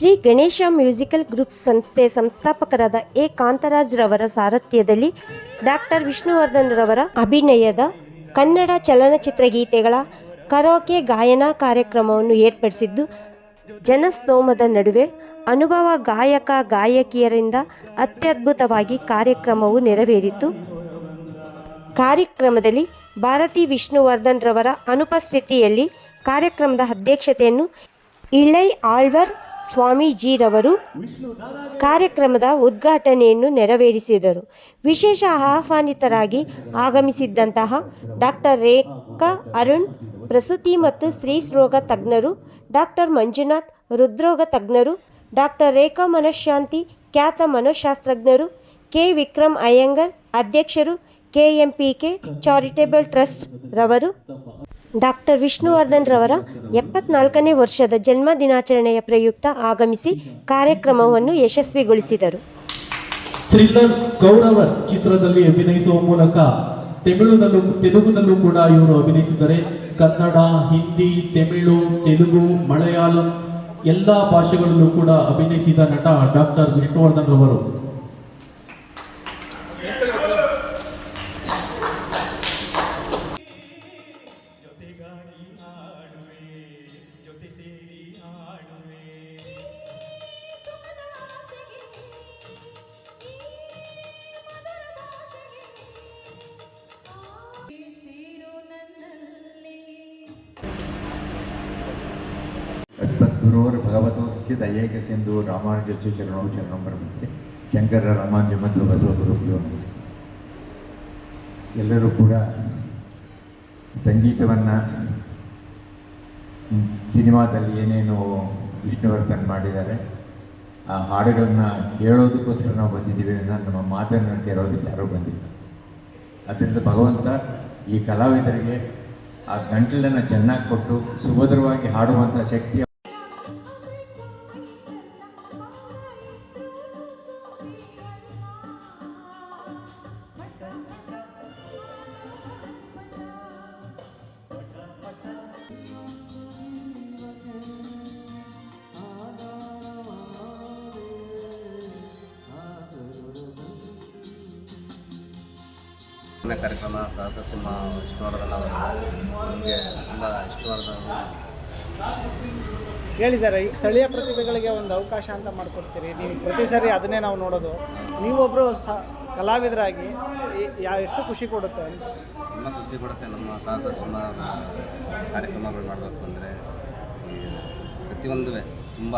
Shri Ganesha musical group ಸಂಸ್ಥೆ ಸಂಸ್ಥಾಪಕರಾದ A Kantharaj ರವರ ಸಾರಥ್ಯದಲ್ಲಿ ಡಾಕ್ಟರ್ ವಿಷ್ಣುವರ್ಧನ್ ರವರ ಅಭಿನಯದ ಕನ್ನಡ ಚಲನಚಿತ್ರ ಗೀತೆಗಳ ಕರೋಕೆ ಗಾಯನ ಕಾರ್ಯಕ್ರಮವನ್ನು ಏರ್ಪಡಿಸಿದ್ದು, ಜನಸ್ತೋಮದ ನಡುವೆ ಅನುಭವ ಗಾಯಕ ಗಾಯಕಿಯರಿಂದ ಅತ್ಯದ್ಭುತವಾಗಿ ಕಾರ್ಯಕ್ರಮವು ನೆರವೇರಿತು. ಕಾರ್ಯಕ್ರಮದಲ್ಲಿ ಭಾರತಿ ವಿಷ್ಣುವರ್ಧನ್ ರವರ ಅನುಪಸ್ಥಿತಿಯಲ್ಲಿ ಕಾರ್ಯಕ್ರಮದ ಅಧ್ಯಕ್ಷತೆಯನ್ನು ಇಳೈ ಆಳ್ವರ್ ಸ್ವಾಮೀಜಿರವರು ಕಾರ್ಯಕ್ರಮದ ಉದ್ಘಾಟನೆಯನ್ನು ನೆರವೇರಿಸಿದರು. ವಿಶೇಷ ಆಹ್ವಾನಿತರಾಗಿ ಆಗಮಿಸಿದ್ದಂತಹ ಡಾಕ್ಟರ್ ರೇಖಾ ಅರುಣ್, ಪ್ರಸೂತಿ ಮತ್ತು ಸ್ತ್ರೀ ರೋಗ ತಜ್ಞರು, ಡಾಕ್ಟರ್ ಮಂಜುನಾಥ್, ಹೃದ್ರೋಗ ತಜ್ಞರು, ಡಾಕ್ಟರ್ ರೇಖಾ ಮನಃಶಾಂತಿ, ಖ್ಯಾತ ಮನೋಶಾಸ್ತ್ರಜ್ಞರು, ಕೆ ವಿಕ್ರಮ್ ಅಯ್ಯಂಗರ್, ಅಧ್ಯಕ್ಷರು, KMPK ಚಾರಿಟೇಬಲ್ ಟ್ರಸ್ಟ್ ರವರು ಡಾಕ್ಟರ್ ವಿಷ್ಣುವರ್ಧನ್ ರವರ 74ನೇ ವರ್ಷದ ಜನ್ಮ ದಿನಾಚರಣೆಯ ಪ್ರಯುಕ್ತ ಆಗಮಿಸಿ ಕಾರ್ಯಕ್ರಮವನ್ನು ಯಶಸ್ವಿಗೊಳಿಸಿದರು. ಥ್ರಿಲ್ಲರ್ ಗೌರವರ್ ಚಿತ್ರದಲ್ಲಿ ಅಭಿನಯಿಸುವ ಮೂಲಕ ತೆಲುಗುನಲ್ಲೂ ಕೂಡ ಇವರು ಅಭಿನಯಿಸಿದ್ದಾರೆ. ಕನ್ನಡ, ಹಿಂದಿ, ತಮಿಳು, ತೆಲುಗು, ಮಲಯಾಳಂ ಎಲ್ಲ ಭಾಷೆಗಳಲ್ಲೂ ಕೂಡ ಅಭಿನಯಿಸಿದ ನಟ ಡಾಕ್ಟರ್ ವಿಷ್ಣುವರ್ಧನ್ ರವರು. ಗುರುವರ್ ಭಗವತೋಶ್ಚಿತ್ ಅಯ್ಯಕ ಸಿಂಧು ರಾಮಾನುಜ ಚರಣೋ ಚರಣಂ ಬ್ರಹ್ಮಕ್ಕೆ ಶಂಕರ ರಾಮಾನುಜ ಮತ್ತು ಬಸವ ಗುರುಗಳು. ಎಲ್ಲರೂ ಕೂಡ ಸಂಗೀತವನ್ನು ಸಿನಿಮಾದಲ್ಲಿ ಏನೇನು ವಿಷ್ಣುವರ್ಧನ್ ಮಾಡಿದ್ದಾರೆ ಆ ಹಾಡುಗಳನ್ನ ಕೇಳೋದಕ್ಕೋಸ್ಕರ ನಾವು ಬಂದಿದ್ದೀವಿ. ನಮ್ಮ ಮಾತನ್ನು ಕೇಳೋದಕ್ಕೆ ಯಾರೂ ಬಂದಿಲ್ಲ. ಅದರಿಂದ ಭಗವಂತ ಈ ಕಲಾವಿದರಿಗೆ ಆ ಗಂಟಲನ್ನು ಚೆನ್ನಾಗಿ ಕೊಟ್ಟು ಸುಭದ್ರವಾಗಿ ಹಾಡುವಂಥ ಶಕ್ತಿ ಕಾರ್ಯಕ್ರಮ ಸಹಸ್ರ ಸಿಂಹ ವಿಷ್ಣುವರ್ಧನ್ ಅವರು ನಮಗೆ ತುಂಬ ಇಷ್ಟವಾದ. ಹೇಳಿ ಸರ್, ಈಗ ಸ್ಥಳೀಯ ಪ್ರತಿಭೆಗಳಿಗೆ ಒಂದು ಅವಕಾಶ ಅಂತ ಮಾಡಿಕೊಡ್ತೀರಿ ನೀವು, ಪ್ರತಿ ಸರಿ ಅದನ್ನೇ ನಾವು ನೋಡೋದು. ನೀವೊಬ್ಬರು ಕಲಾವಿದರಾಗಿ ಎಷ್ಟು ಖುಷಿ ಕೊಡುತ್ತೆ? ತುಂಬ ಖುಷಿ ಕೊಡುತ್ತೆ. ನಮ್ಮ ಸಹಸ್ರ ಸಿಂಹ ಕಾರ್ಯಕ್ರಮಗಳು ಮಾಡಬೇಕು ಅಂದರೆ ಪ್ರತಿಯೊಂದುವೇ ತುಂಬ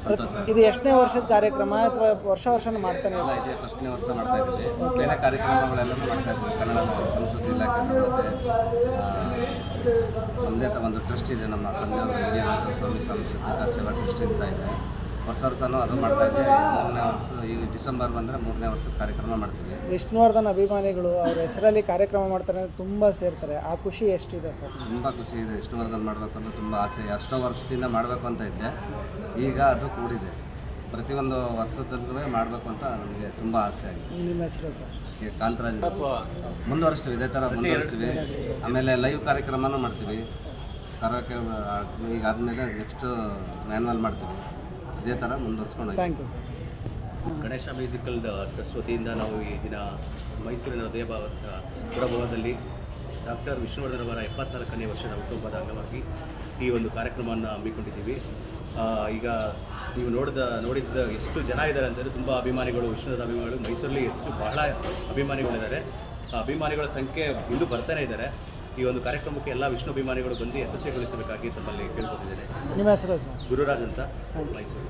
ಸಂತೋಷ. ಇದು ಎಷ್ಟನೇ ವರ್ಷದ ಕಾರ್ಯಕ್ರಮ ಅಥವಾ ವರ್ಷನೂ ಮಾಡ್ತಾನೆ ಇಲ್ಲ? ಇದೇ ಫಸ್ಟ್ನೇ ವರ್ಷ ಮಾಡ್ತಾ ಇದ್ದೀವಿ. ಬೇರೆ ಕಾರ್ಯಕ್ರಮಗಳೆಲ್ಲನೂ ಮಾಡ್ತಾ ಇದ್ದೀವಿ. ಕನ್ನಡದ ಸಂಸ್ಕೃತಿ ಇಲಾಖೆ ಮತ್ತು ನಮ್ಮದೇ ಒಂದು ಟ್ರಸ್ಟ್ ಇದೆ, ನಮ್ಮ ತಂದೆಯವರು ವಿದ್ಯಾನಂದ ಸ್ವಾಮಿ ಸಾಂಸ್ಕೃತಿಕ ಸೇವಾ ಟ್ರಸ್ಟ್ ಅಂತ ಇದೆ. ವರ್ಷನೂ ಅದು ಮಾಡ್ತಾ ಇದ್ದೀವಿ. 3ನೇ ವರ್ಷ ಈ ಡಿಸೆಂಬರ್ ಬಂದರೆ 3ನೇ ವರ್ಷದ ಕಾರ್ಯಕ್ರಮ ಮಾಡ್ತೀವಿ. ವಿಷ್ಣುವರ್ಧನ್ ಅಭಿಮಾನಿಗಳು ಅವ್ರ ಹೆಸರಲ್ಲಿ ಕಾರ್ಯಕ್ರಮ ಮಾಡ್ತಾರೆ, ತುಂಬ ಸೇರ್ತಾರೆ. ಆ ಖುಷಿ ಎಷ್ಟಿದೆ ಸರ್? ತುಂಬ ಖುಷಿ ಇದೆ. ವಿಷ್ಣುವರ್ಧನ್ ಮಾಡಬೇಕು ಅಂತ ತುಂಬ ಆಸೆ, ಎಷ್ಟೋ ವರ್ಷದಿಂದ ಮಾಡಬೇಕು ಅಂತ ಇದ್ದೆ. ಈಗ ಅದು ಕೂಡಿದೆ. ಪ್ರತಿಯೊಂದು ವರ್ಷದಲ್ಲೂ ಮಾಡಬೇಕು ಅಂತ ನಮಗೆ ತುಂಬ ಆಸೆ ಆಗಿದೆ. ನಿಮ್ಮ ಹೆಸರು ಸರ್? ಕಾಂತರಾಜ್. ಮುಂದುವರಿಸ್ತೀವಿ, ಇದೇ ಥರ ಮುಂದುವರಿಸ್ತೀವಿ. ಆಮೇಲೆ ಲೈವ್ ಕಾರ್ಯಕ್ರಮನೂ ಮಾಡ್ತೀವಿ. ಕರೋಕೆ ಈಗ ಆದಮೇಲೆ ನೆಕ್ಸ್ಟು ಮ್ಯಾನ್ವಲ್ ಮಾಡ್ತೀವಿ. ಇದೇ ಥರ ಮುಂದುವರಿಸ್ಕೊಂಡು. Thank you sir. Ganesha musical trust ವತಿಯಿಂದ ನಾವು ಈ ದಿನ ಮೈಸೂರಿನ ಪುರಭವನದಲ್ಲಿ ಡಾಕ್ಟರ್ ವಿಷ್ಣುವರ್ಧನ್ ಅವರ 74ನೇ ವರ್ಷದ ಹುಟ್ಟುಹಬ್ಬದ ಅಂಗವಾಗಿ ಈ ಒಂದು ಕಾರ್ಯಕ್ರಮವನ್ನು ಹಮ್ಮಿಕೊಂಡಿದ್ದೀವಿ. ಈಗ ನೀವು ನೋಡಿದ್ದ ಎಷ್ಟು ಜನ ಇದ್ದಾರೆ ಅಂತಂದರೆ ತುಂಬ ಅಭಿಮಾನಿಗಳು, ವಿಷ್ಣುವರ್ಧನ್ ಅಭಿಮಾನಿಗಳು ಮೈಸೂರಲ್ಲಿ ಬಹಳ ಅಭಿಮಾನಿಗಳಿದ್ದಾರೆ. ಅಭಿಮಾನಿಗಳ ಸಂಖ್ಯೆ ಇನ್ನೂ ಬರ್ತಾನೆ ಇದ್ದಾರೆ. ಈ ಒಂದು ಕಾರ್ಯಕ್ರಮಕ್ಕೆ ಎಲ್ಲ ವಿಷ್ಣು ಅಭಿಮಾನಿಗಳು ಬಂದು ಯಶಸ್ವಿಗೊಳಿಸಬೇಕಾಗಿ ತಮ್ಮಲ್ಲಿ ಕೇಳ್ಕೊತಿದ್ದೇನೆ. ನಿಮ್ಮ ಹೆಸರು ಸರ್? ಗುರುರಾಜ್ ಅಂತ, ಮೈಸೂರು.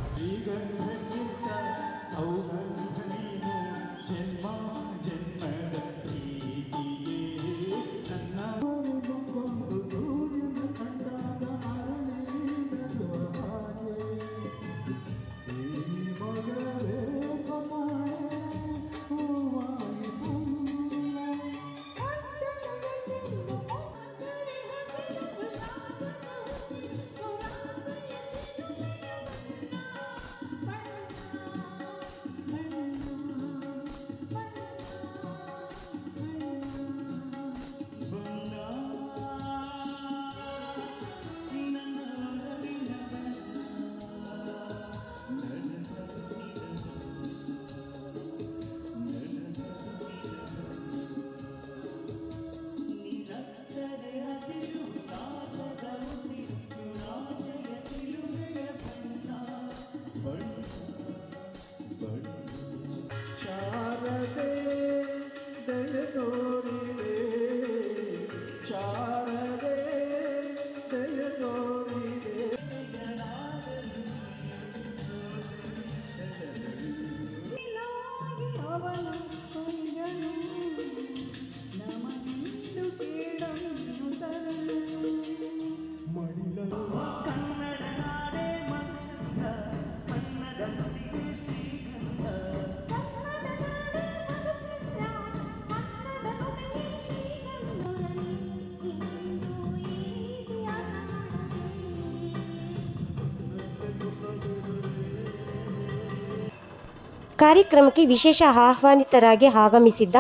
ಕಾರ್ಯಕ್ರಮಕ್ಕೆ ವಿಶೇಷ ಆಹ್ವಾನಿತರಾಗಿ ಆಗಮಿಸಿದ್ದ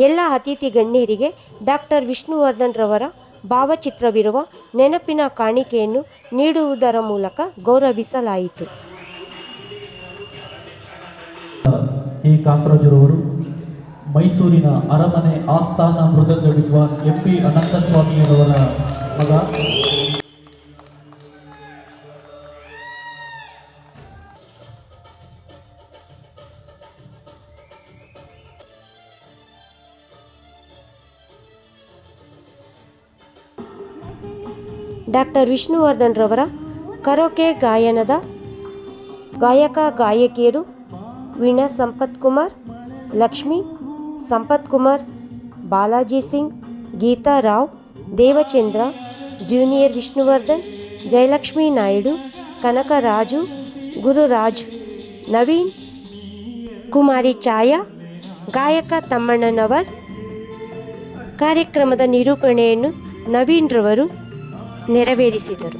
ಎಲ್ಲ ಅತಿಥಿ ಗಣ್ಯರಿಗೆ ಡಾಕ್ಟರ್ ವಿಷ್ಣುವರ್ಧನ್ ರವರ ಭಾವಚಿತ್ರವಿರುವ ನೆನಪಿನ ಕಾಣಿಕೆಯನ್ನು ನೀಡುವುದರ ಮೂಲಕ ಗೌರವಿಸಲಾಯಿತು. ಎ ಕಾಂತರಾಜರವರು ಮೈಸೂರಿನ ಅರಮನೆ ಆಸ್ಥಾನ ಮೃದಂಗ ವಿದ್ವಾನ್ MP ಅನಂತಸ್ವಾಮಿಯವರ ಮಗ. ಡಾಕ್ಟರ್ ವಿಷ್ಣುವರ್ಧನ್ ರವರ ಕರೋಕೆ ಗಾಯನದ ಗಾಯಕ ಗಾಯಕಿಯರು ವೀಣಾ ಸಂಪತ್ ಕುಮಾರ್, ಲಕ್ಷ್ಮಿ ಸಂಪತ್ ಕುಮಾರ್, ಬಾಲಾಜಿ ಸಿಂಗ್, ಗೀತಾ ರಾವ್, ದೇವಚಂದ್ರ, ಜೂನಿಯರ್ ವಿಷ್ಣುವರ್ಧನ್, ಜಯಲಕ್ಷ್ಮಿ ನಾಯ್ಡು, ಕನಕರಾಜು, ಗುರುರಾಜ್, ನವೀನ್, ಕುಮಾರಿ ಛಾಯಾ, ಗಾಯಕ ತಮ್ಮಣ್ಣನವರ್. ಕಾರ್ಯಕ್ರಮದ ನಿರೂಪಣೆಯನ್ನು ನವೀನ್ ರವರು ನೆರವೇರಿಸಿದರು.